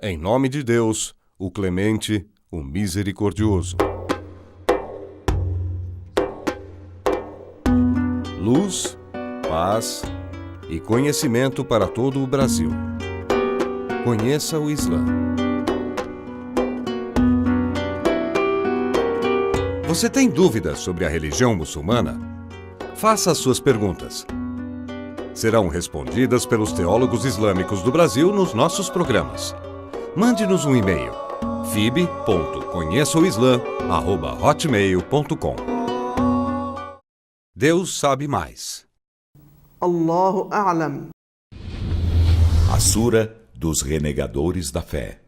Em nome de Deus, o clemente, o misericordioso. Luz, paz e conhecimento para todo o Brasil. Conheça o Islã. Você tem dúvidas sobre a religião muçulmana? Faça as suas perguntas. Serão respondidas pelos teólogos islâmicos do Brasil nos nossos programas. Mande-nos um e-mail: fib.conheçaoislam@hotmail.com. Deus sabe mais. Allahu A'lam. A Sura dos Renegadores da Fé.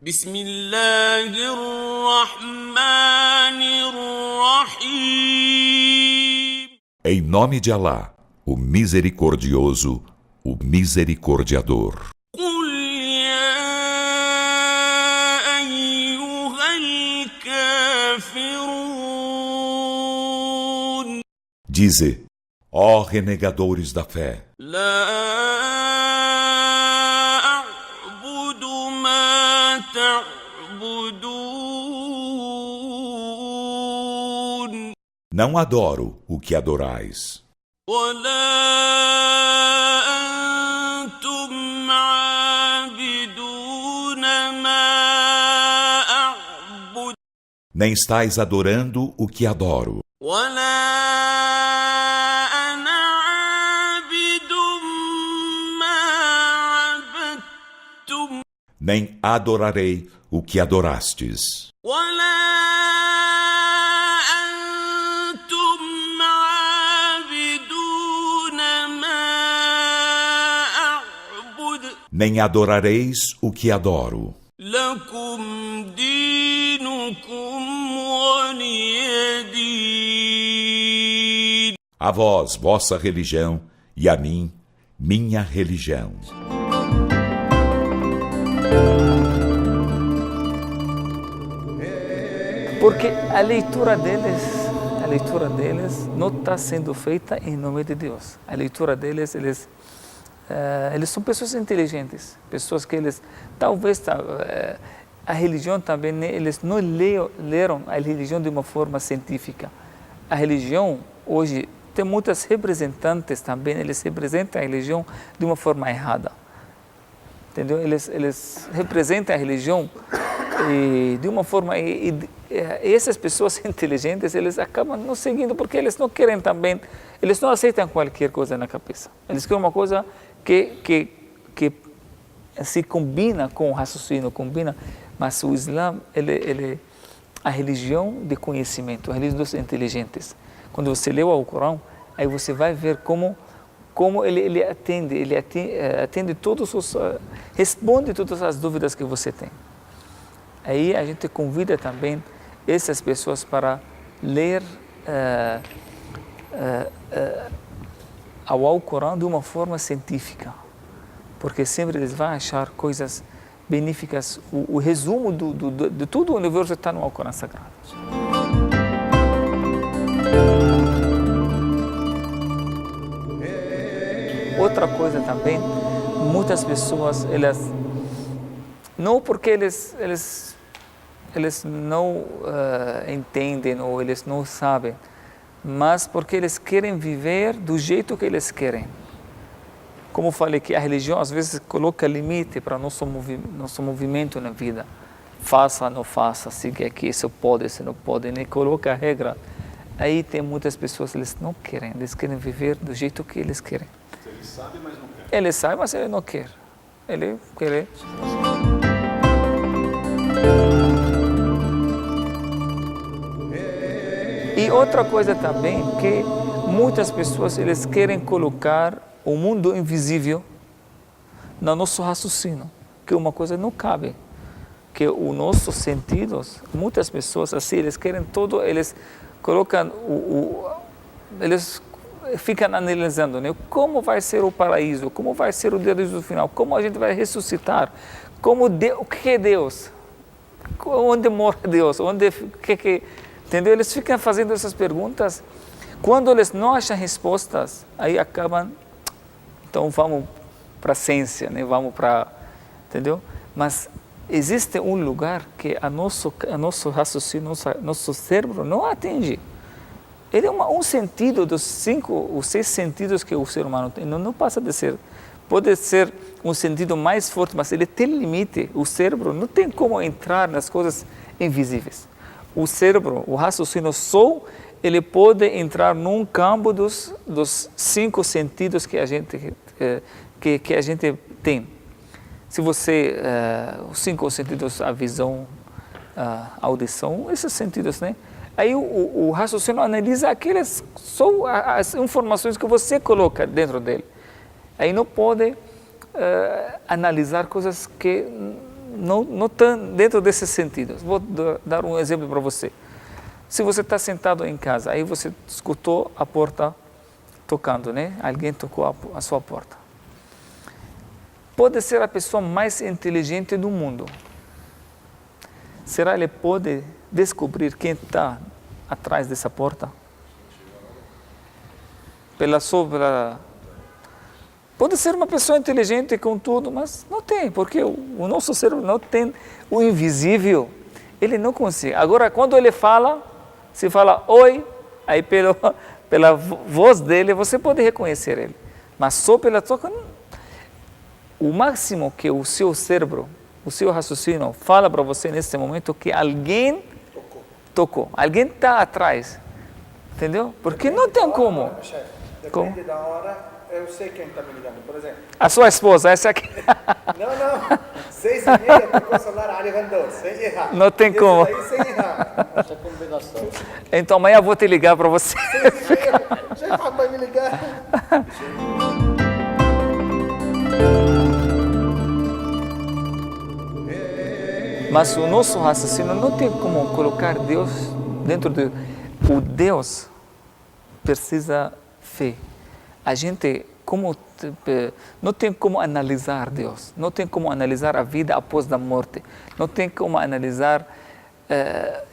Em nome de Alá, o Misericordioso, o Misericordiador. Dize, ó renegadores da fé, não adoro o que adorais. Nem estáis adorando o que adoro. Nem adorarei o que adorastes. Nem adorareis o que adoro. A vós, vossa religião, e a mim, minha religião. Porque a leitura deles não está sendo feita em nome de Deus. A leitura deles, eles são pessoas inteligentes, pessoas que eles, talvez, a religião também, eles não leram a religião de uma forma científica. A religião, hoje, tem muitos representantes também, eles representam a religião de uma forma errada. Entendeu? Eles representam a religião de uma forma... essas pessoas inteligentes, eles acabam não seguindo, porque eles não querem também... Eles não aceitam qualquer coisa na cabeça. Eles querem uma coisa que se combina com o raciocínio, combina. Mas o Islã, ele a religião de conhecimento, a religião dos inteligentes. Quando você lê o Corão, aí você vai ver como ele atende todos os... responde todas as dúvidas que você tem. Aí a gente convida também essas pessoas para ler ao Alcorão de uma forma científica, porque sempre eles vão achar coisas benéficas. O resumo de todo o universo está no Alcorão Sagrado. Outra coisa também, muitas pessoas, elas não porque eles não entendem ou eles não sabem, mas porque eles querem viver do jeito que eles querem. Como eu falei, que a religião às vezes coloca limite para nosso movimento na vida. Faça, não faça, siga aqui, isso pode, isso não pode, nem coloca a regra. Aí tem muitas pessoas, eles não querem, eles querem viver do jeito que eles querem. Ele sabe, mas não quer. Ele sabe, mas ele não quer. Ele quer. E outra coisa também, que muitas pessoas eles querem colocar o mundo invisível no nosso raciocínio, que uma coisa não cabe, que os nossos sentidos, muitas pessoas assim, eles querem todo, eles colocam eles ficam analisando, né? Como vai ser o paraíso, como vai ser o dia do final, como a gente vai ressuscitar, o que é Deus, onde mora Deus, entendeu? Eles ficam fazendo essas perguntas. Quando eles não acham respostas, aí acabam, então vamos para a ciência, né? Vamos para, entendeu? Mas existe um lugar que a nosso raciocínio, nosso cérebro não atinge. Ele é um sentido dos 5 ou 6 sentidos que o ser humano tem. Não passa de ser. Pode ser um sentido mais forte, mas ele tem limite. O cérebro não tem como entrar nas coisas invisíveis. O cérebro, o raciocínio só, ele pode entrar num campo dos 5 sentidos que a gente tem. Se você, os 5 sentidos, a visão, a audição, esses sentidos, né? Aí o raciocínio analisa só as informações que você coloca dentro dele. Aí não pode analisar coisas que não estão dentro desses sentidos. Vou dar um exemplo para você. Se você está sentado em casa, aí você escutou a porta tocando, né? Alguém tocou a sua porta. Pode ser a pessoa mais inteligente do mundo. Será que ele pode descobrir quem está atrás dessa porta? Pode ser uma pessoa inteligente com tudo, mas não tem, porque o nosso cérebro não tem o invisível. Ele não consegue. Agora, quando ele fala, se fala oi, aí pela voz dele você pode reconhecer ele. Mas só pela toca, o máximo que o seu cérebro, o seu raciocínio fala para você nesse momento que alguém tocou. Alguém está atrás. Entendeu? Porque não tem como. Depende da hora, eu sei quem está me ligando. Por exemplo. A sua esposa, essa aqui. Não. 6h30 tocou o celular, Ali Randon, sem errar. Não tem como. Sem errar. Essa combinação. Então amanhã eu vou te ligar para você. 6h30, já vai me ligar. Mas o nosso raciocínio não tem como colocar Deus dentro de... O Deus precisa fé. A gente não tem como analisar Deus, não tem como analisar a vida após a morte, não tem como analisar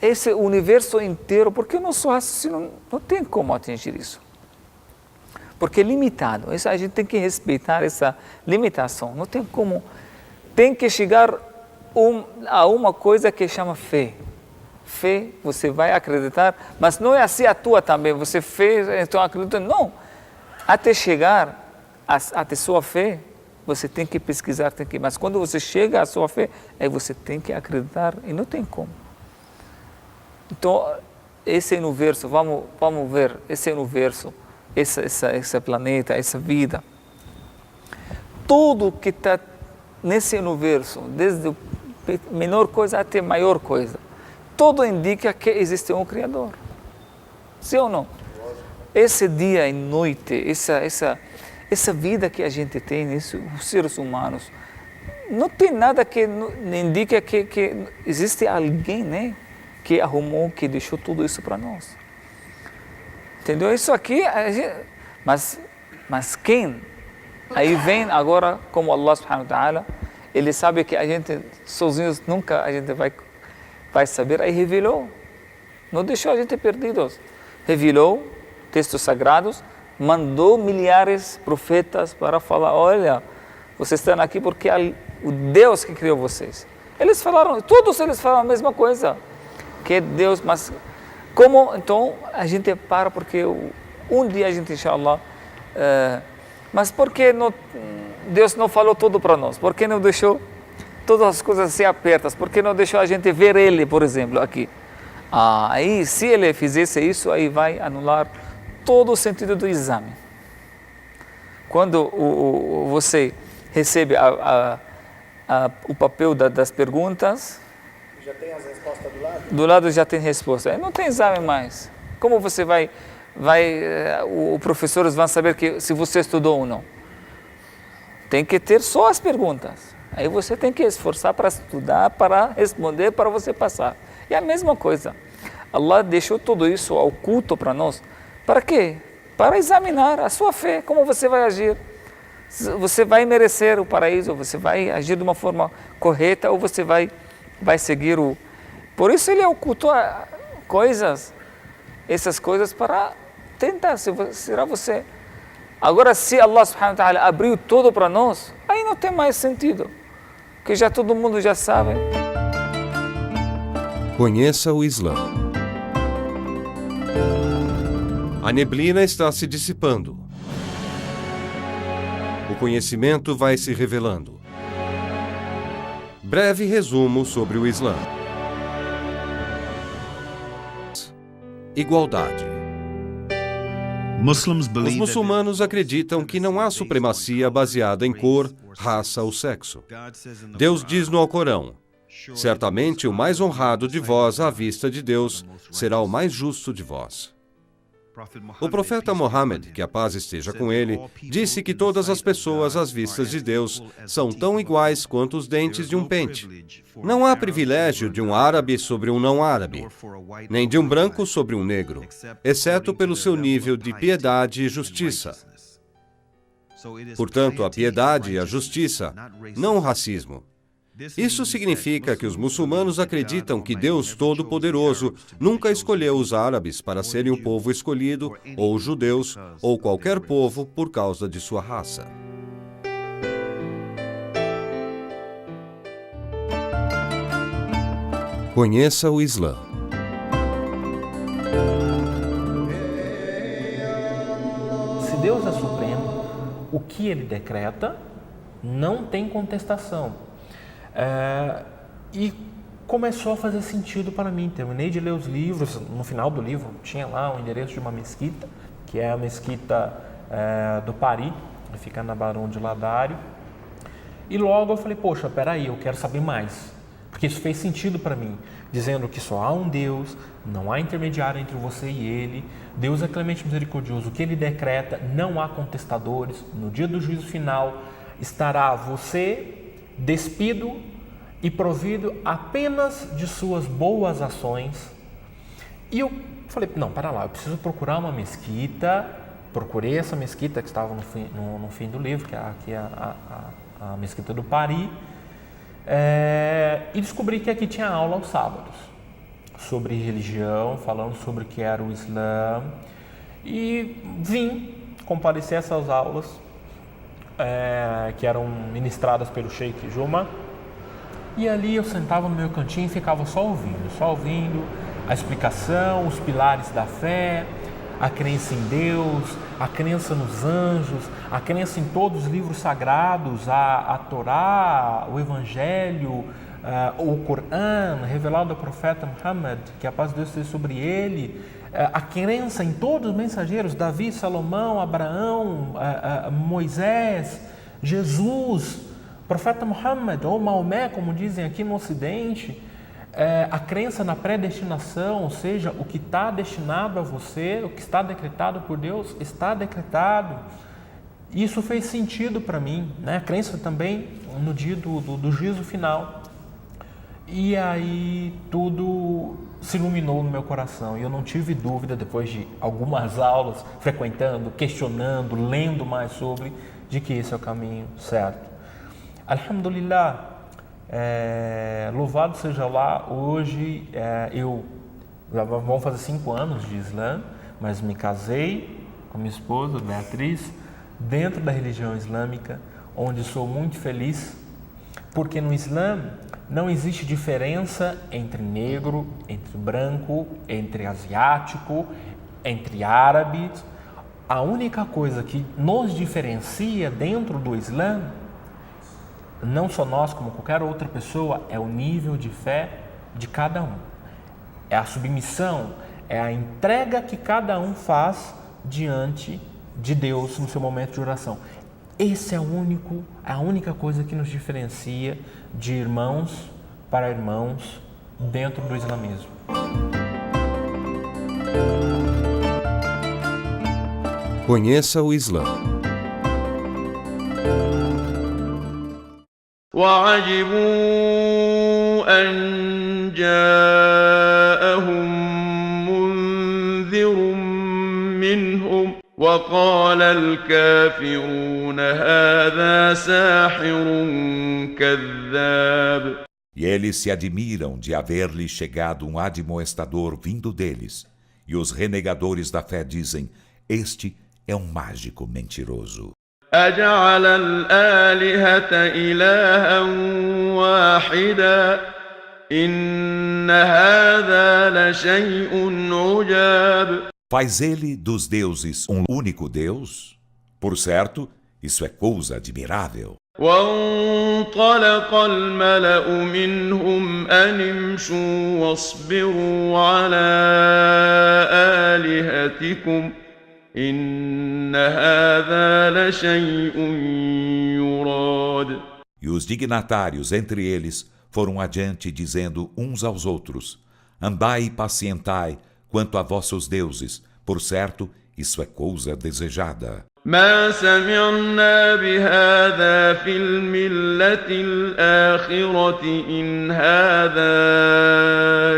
esse universo inteiro, porque o nosso raciocínio não tem como atingir isso. Porque é limitado. Isso a gente tem que respeitar essa limitação. Não tem como. Tem que chegar a uma coisa que chama fé. Fé, você vai acreditar, mas não é assim a tua também. Você fez, então acredita. Não. Até chegar até sua fé, você tem que pesquisar, mas quando você chega à sua fé, aí você tem que acreditar e não tem como. Então, esse universo, vamos ver esse universo, esse planeta, essa vida. Tudo que está nesse universo, desde a menor coisa até a maior coisa, tudo indica que existe um Criador. Sim ou não? Esse dia e noite, essa vida que a gente tem, os seres humanos, não tem nada que indica que existe alguém, né, que arrumou, que deixou tudo isso para nós. Entendeu? Isso aqui, mas quem? Aí vem agora, como Allah subhanahu wa ta'ala, Ele sabe que a gente sozinhos nunca a gente vai saber, aí revelou. Não deixou a gente perdidos. Revelou textos sagrados, mandou milhares de profetas para falar, olha, vocês estão aqui porque o Deus que criou vocês. Todos eles falaram a mesma coisa, que é Deus, mas como então a gente para, porque um dia a gente, inshallah, mas por que Deus não falou tudo para nós? Por que não deixou todas as coisas assim abertas? Por que não deixou a gente ver Ele, por exemplo, aqui? Aí, se Ele fizesse isso, aí vai anular todo o sentido do exame. Quando você recebe o papel das perguntas, já tem as respostas do lado? Do lado já tem resposta. Aí não tem exame mais. Como você os professores vão saber se você estudou ou não? Tem que ter só as perguntas. Aí você tem que esforçar para estudar, para responder, para você passar. E a mesma coisa. Allah deixou tudo isso oculto para nós. Para quê? Para examinar a sua fé, como você vai agir. Você vai merecer o paraíso, você vai agir de uma forma correta ou você vai seguir o... Por isso Ele ocultou essas coisas para tentar, será você... Agora, se Allah subhanahu wa ta'ala abriu tudo para nós, aí não tem mais sentido. que já todo mundo já sabe. Conheça o Islã. A neblina está se dissipando. O conhecimento vai se revelando. Breve resumo sobre o Islã. Igualdade. Os muçulmanos acreditam que não há supremacia baseada em cor, raça ou sexo. Deus diz no Alcorão: certamente o mais honrado de vós à vista de Deus será o mais justo de vós. O profeta Mohammed, que a paz esteja com ele, disse que todas as pessoas às vistas de Deus são tão iguais quanto os dentes de um pente. Não há privilégio de um árabe sobre um não-árabe, nem de um branco sobre um negro, exceto pelo seu nível de piedade e justiça. Portanto, a piedade e a justiça, não o racismo. Isso significa que os muçulmanos acreditam que Deus Todo-Poderoso nunca escolheu os árabes para serem o povo escolhido, ou os judeus, ou qualquer povo por causa de sua raça. Conheça o Islã. Se Deus é supremo, o que ele decreta não tem contestação. E começou a fazer sentido para mim. Terminei de ler os livros. No final do livro tinha lá o endereço de uma mesquita, que é a mesquita do Paris, que fica na Barão de Ladário. E logo eu falei, poxa, peraí, eu quero saber mais, porque isso fez sentido para mim, dizendo que só há um Deus, não há intermediário entre você e Ele, Deus é clemente e misericordioso, o que Ele decreta, não há contestadores, no dia do juízo final estará você despido e provido apenas de suas boas ações. E eu falei, não, para lá, eu preciso procurar uma mesquita. Procurei essa mesquita que estava no fim do livro, que é a mesquita do Paris, e descobri que aqui tinha aula aos sábados sobre religião, falando sobre o que era o Islã, e vim comparecer a essas aulas que eram ministradas pelo Sheikh Juma, e ali eu sentava no meu cantinho e ficava só ouvindo a explicação, os pilares da fé, a crença em Deus, a crença nos anjos, a crença em todos os livros sagrados, a Torá, o Evangelho, o Corão, revelado ao profeta Muhammad, que a paz de Deus esteja sobre ele, a crença em todos os mensageiros, Davi, Salomão, Abraão, Moisés, Jesus, profeta Muhammad, ou Maomé, como dizem aqui no Ocidente, a crença na predestinação, ou seja, o que está destinado a você, o que está decretado por Deus, está decretado. Isso fez sentido para mim, né? A crença também no dia do juízo final. E aí tudo se iluminou no meu coração e eu não tive dúvida, depois de algumas aulas, frequentando, questionando, lendo mais sobre, de que esse é o caminho certo. Alhamdulillah, louvado seja Allah, hoje vão fazer 5 anos de Islã, mas me casei com minha esposa, Beatriz, dentro da religião islâmica, onde sou muito feliz, porque no Islã não existe diferença entre negro, entre branco, entre asiático, entre árabes. A única coisa que nos diferencia dentro do Islã, não só nós como qualquer outra pessoa, é o nível de fé de cada um. É a submissão, é a entrega que cada um faz diante de Deus no seu momento de oração. Esse é a única coisa que nos diferencia de irmãos para irmãos dentro do islamismo. Conheça o Islã. وعجبوا أن جاءهم منذر منهم وقال الكافرون هذا ساحر كذاب. E eles se admiram de haver-lhe chegado um admoestador vindo deles. E os renegadores da fé dizem, este é um mágico mentiroso. أجعل الآلهة إلها واحدا إن هذا لشيء عجاب. Faz ele dos deuses um único Deus? Por certo, isso é coisa admirável. وانطلق الملأ منهم أن امشوا واصبروا على آلهتكم إن هذا لشيء يراد. E os dignatários entre eles foram adiante dizendo uns aos outros: Andai e pacientai quanto a vossos deuses, por certo, isso é coisa desejada. ما سمعنا بهذا في الملة الآخرة إن هذا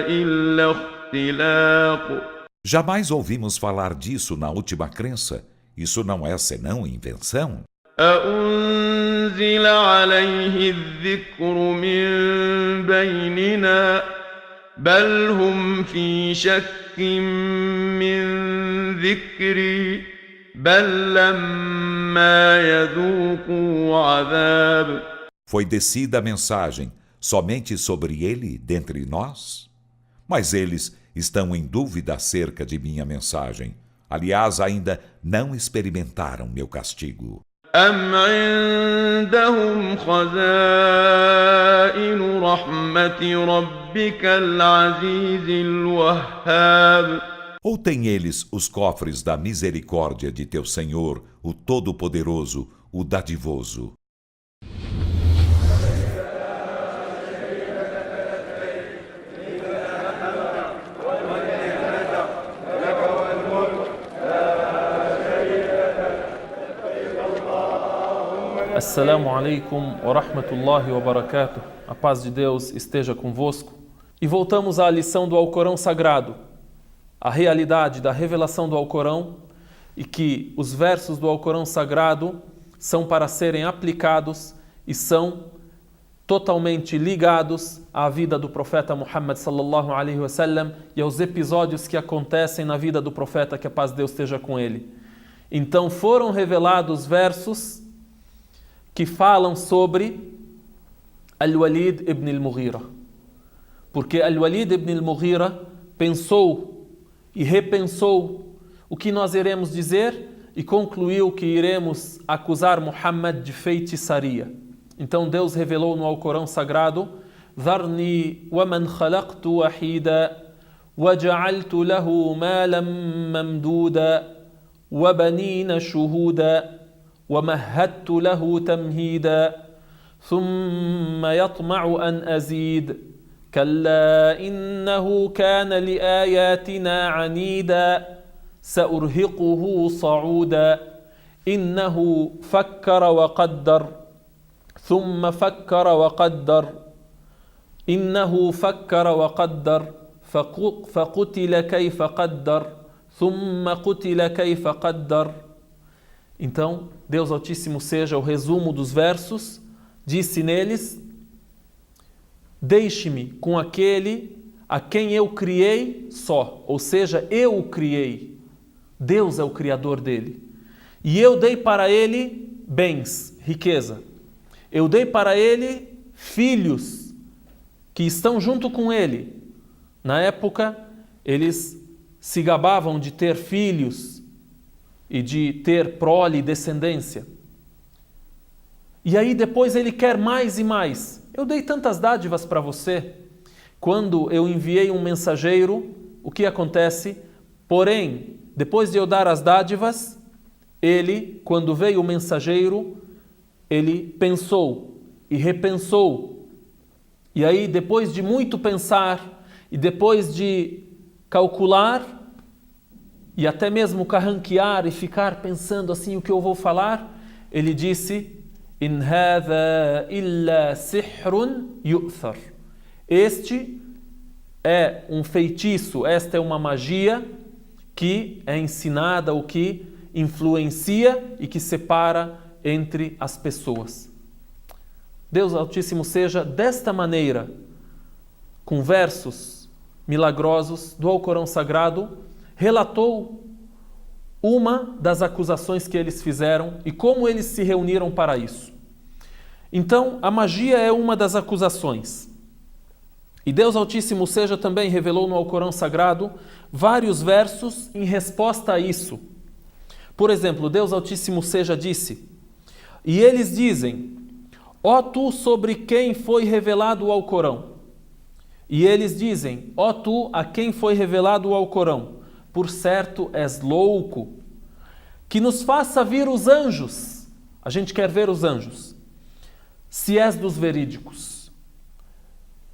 إلا اختلاق. Jamais ouvimos falar disso na última crença. Isso não é senão invenção. أأنزل عليه الذكر من بيننا بل هم في شك من ذكري بل لما يذوقوا عذاب. Foi descida a mensagem somente sobre ele dentre nós? Mas eles estão em dúvida acerca de minha mensagem. Aliás, ainda não experimentaram meu castigo. أم عندهم خزائن رحمة ربك العزيز الوهاب. Ou têm eles os cofres da misericórdia de teu Senhor, o Todo-Poderoso, o Dadivoso? Assalamu alaikum wa rahmatullahi wa barakatuh. A paz de Deus esteja convosco. E voltamos à lição do Alcorão Sagrado, a realidade da revelação do Alcorão e que os versos do Alcorão Sagrado são para serem aplicados e são totalmente ligados à vida do profeta Muhammad sallallahu alaihi wasallam e aos episódios que acontecem na vida do profeta, que a paz de Deus esteja com ele. Então foram revelados versos que falam sobre Al-Walid ibn al-Mughira. Porque Al-Walid ibn al-Mughira pensou e repensou o que nós iremos dizer e concluiu que iremos acusar Muhammad de feitiçaria. Então Deus revelou no Alcorão Sagrado: ذَرْنِي وَمَنْ خَلَقْتُ وَحِيدًا وَجَعَلْتُ لَهُ مَالًا مَمْدُودًا وَبَنِينَ شُهُودًا ومهدت له تمهيدا ثم يطمع أن أزيد كلا إنه كان لآياتنا عنيدا سأرهقه صعودا إنه فكر وقدر ثم فكر وقدر إنه فكر وقدر فقتل كيف قدر ثم قتل كيف قدر. Então, Deus Altíssimo seja o resumo dos versos, disse neles: deixe-me com aquele a quem eu criei só, ou seja, eu o criei, Deus é o criador dele, e eu dei para ele bens, riqueza, eu dei para ele filhos que estão junto com ele. Na época, eles se gabavam de ter filhos e de ter prole e descendência. E aí depois ele quer mais e mais. Eu dei tantas dádivas para você. Quando eu enviei um mensageiro, o que acontece? Porém, depois de eu dar as dádivas, ele, quando veio o mensageiro, ele pensou e repensou. E aí, depois de muito pensar e depois de calcular, e até mesmo carranquear e ficar pensando assim o que eu vou falar, ele disse: In hadha illa sihrun yu'thar. Este é um feitiço, esta é uma magia que é ensinada, ou que influencia e que separa entre as pessoas. Deus Altíssimo seja desta maneira, com versos milagrosos do Alcorão Sagrado, relatou uma das acusações que eles fizeram e como eles se reuniram para isso. Então, a magia é uma das acusações. E Deus Altíssimo Seja também revelou no Alcorão Sagrado vários versos em resposta a isso. Por exemplo, Deus Altíssimo Seja disse: e eles dizem: ó tu sobre quem foi revelado o Alcorão. E eles dizem: ó tu a quem foi revelado o Alcorão, por certo és louco, que nos faça vir os anjos. A gente quer ver os anjos. Se és dos verídicos.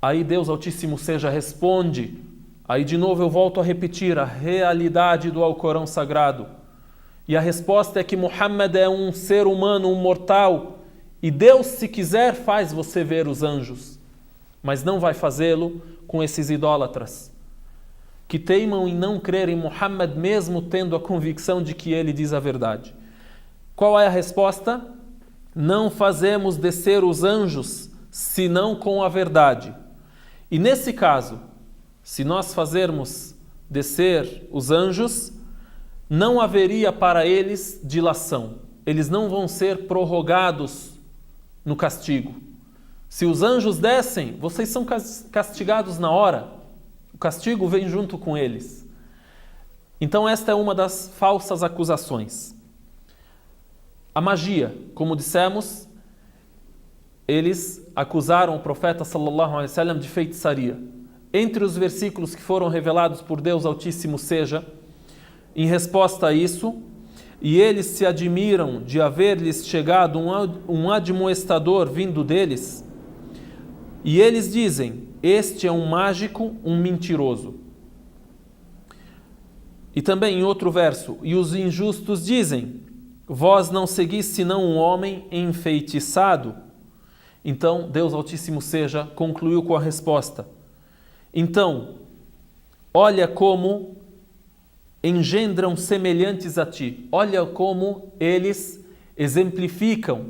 Aí Deus Altíssimo Seja responde. Aí de novo eu volto a repetir a realidade do Alcorão Sagrado. E a resposta é que Muhammad é um ser humano, um mortal. E Deus, se quiser, faz você ver os anjos. Mas não vai fazê-lo com esses idólatras, que teimam em não crer em Muhammad, mesmo tendo a convicção de que ele diz a verdade. Qual é a resposta? Não fazemos descer os anjos, senão com a verdade. E nesse caso, se nós fazermos descer os anjos, não haveria para eles dilação. Eles não vão ser prorrogados no castigo. Se os anjos descem, vocês são castigados na hora. O castigo vem junto com eles. Então esta é uma das falsas acusações. A magia, como dissemos, eles acusaram o profeta sallallahu alaihi wasallam de feitiçaria. Entre os versículos que foram revelados por Deus Altíssimo Seja, em resposta a isso, e eles se admiram de haver-lhes chegado um admoestador vindo deles, e eles dizem: este é um mágico, um mentiroso. E também em outro verso: e os injustos dizem: vós não seguis senão um homem enfeitiçado. Então Deus Altíssimo Seja concluiu com a resposta: então, olha como engendram semelhantes a ti. Olha como eles exemplificam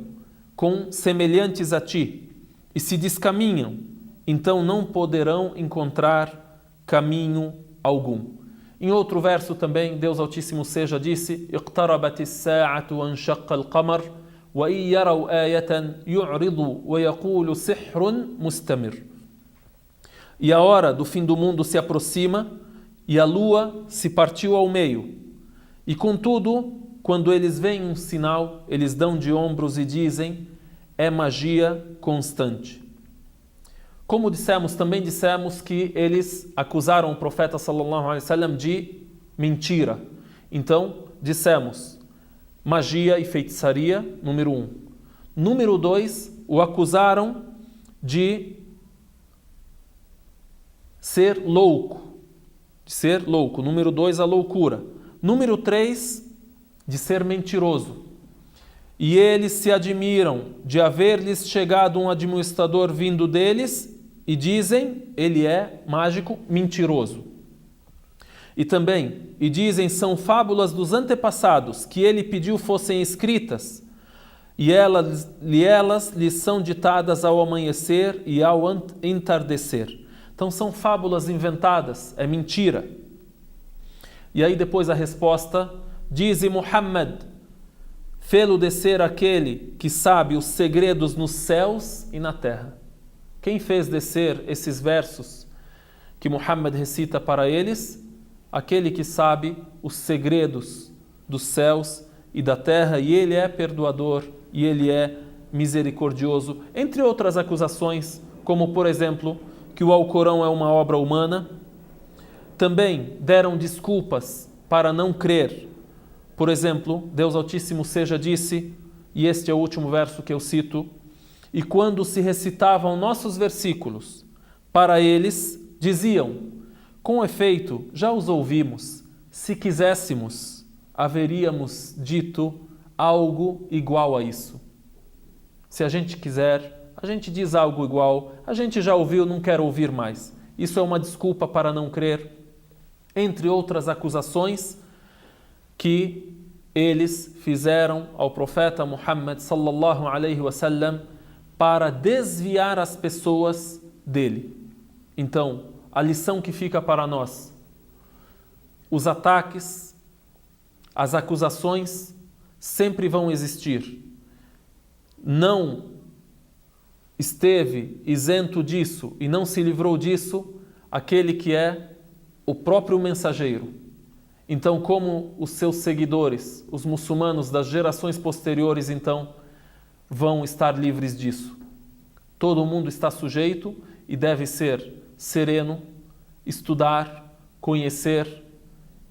com semelhantes a ti e se descaminham. Então não poderão encontrar caminho algum. Em outro verso também, Deus Altíssimo Seja disse: اقتربت الساعة وانشق القمر وإن يروا آية يعرضوا ويقول سحر مستمر. E a hora do fim do mundo se aproxima e a lua se partiu ao meio. E contudo, quando eles veem um sinal, eles dão de ombros e dizem: é magia constante. Como dissemos, também dissemos que eles acusaram o profeta sallallahu alaihi wasallam de mentira. Então, dissemos magia e feitiçaria, número 1. Número 2, o acusaram de ser louco. Número 2, a loucura. Número 3, de ser mentiroso. E eles se admiram de haver-lhes chegado um admoestador vindo deles e dizem: ele é mágico, mentiroso. E também, e dizem, são fábulas dos antepassados que ele pediu fossem escritas, e elas lhes são ditadas ao amanhecer e ao entardecer. Então são fábulas inventadas, é mentira. E aí depois a resposta: diz Muhammad, fê-lo descer aquele que sabe os segredos nos céus e na terra. Quem fez descer esses versos que Muhammad recita para eles? Aquele que sabe os segredos dos céus e da terra, e ele é perdoador e ele é misericordioso, entre outras acusações, como por exemplo, que o Alcorão é uma obra humana. Também deram desculpas para não crer. Por exemplo, Deus Altíssimo Seja disse, e este é o último verso que eu cito: e quando se recitavam nossos versículos para eles, diziam: com efeito, já os ouvimos, se quiséssemos, haveríamos dito algo igual a isso. Se a gente quiser, a gente diz algo igual, a gente já ouviu, não quer ouvir mais. Isso é uma desculpa para não crer, entre outras acusações que eles fizeram ao profeta Muhammad sallallahu alaihi wasallam para desviar as pessoas dele. Então, a lição que fica para nós: os ataques, As acusações sempre vão existir. Não esteve isento disso e não se livrou disso aquele que é o próprio mensageiro. Então, como os seus seguidores, os muçulmanos das gerações posteriores, então, vão estar livres disso? Todo mundo está sujeito e deve ser sereno, estudar, conhecer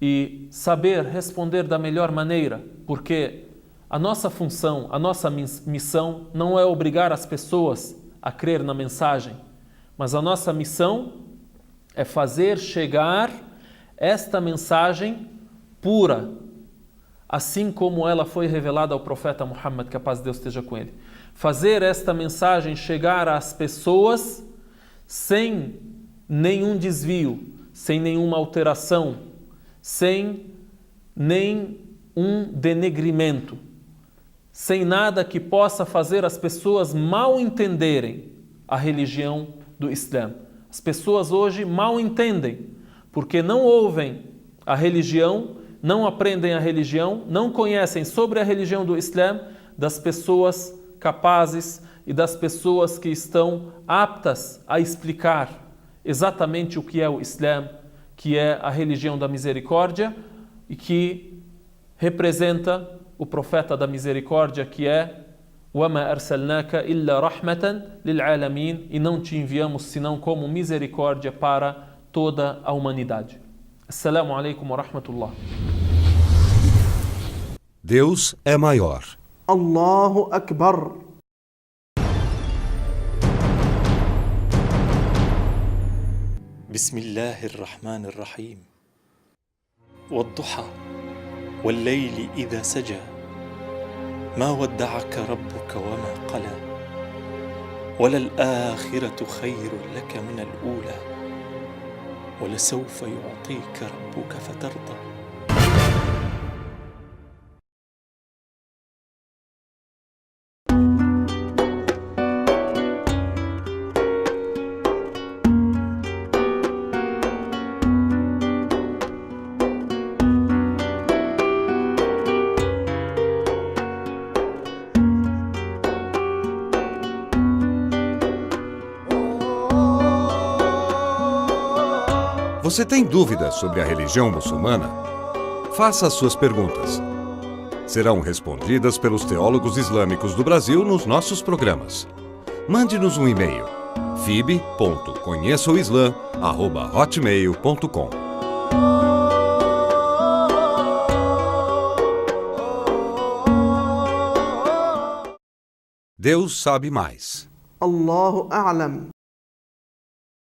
e saber responder da melhor maneira, porque a nossa função, a nossa missão não é obrigar as pessoas a crer na mensagem, mas a nossa missão é fazer chegar esta mensagem pura, assim como ela foi revelada ao profeta Muhammad, que a paz de Deus esteja com ele. Fazer esta mensagem chegar às pessoas sem nenhum desvio, sem nenhuma alteração, sem nenhum denegrimento, sem nada que possa fazer as pessoas mal entenderem a religião do Islã. As pessoas hoje mal entendem, porque não ouvem a religião, não aprendem a religião, não conhecem sobre a religião do Islã das pessoas capazes e das pessoas que estão aptas a explicar exatamente o que é o Islã, que é a religião da misericórdia e que representa o profeta da misericórdia, que é وَمَا أَرْسَلْنَاكَ إِلَّا رَحْمَةً لِلْعَالَمِينَ, e não te enviamos senão como misericórdia para toda a humanidade. Assalamu alaikum wa rahmatullah. Deus é maior. Allahu Akbar. بسم الله الرحمن الرحيم والضحى والليل إذا سجى ما ودعك ربك وما قلى وللآخرة خير لك من الأولى ولسوف يعطيك ربك فترضى. Você tem dúvidas sobre a religião muçulmana? Faça as suas perguntas. Serão respondidas pelos teólogos islâmicos do Brasil nos nossos programas. Mande-nos um e-mail: fib.conheçaoislam@hotmail.com. Deus sabe mais. Allahu A'lam.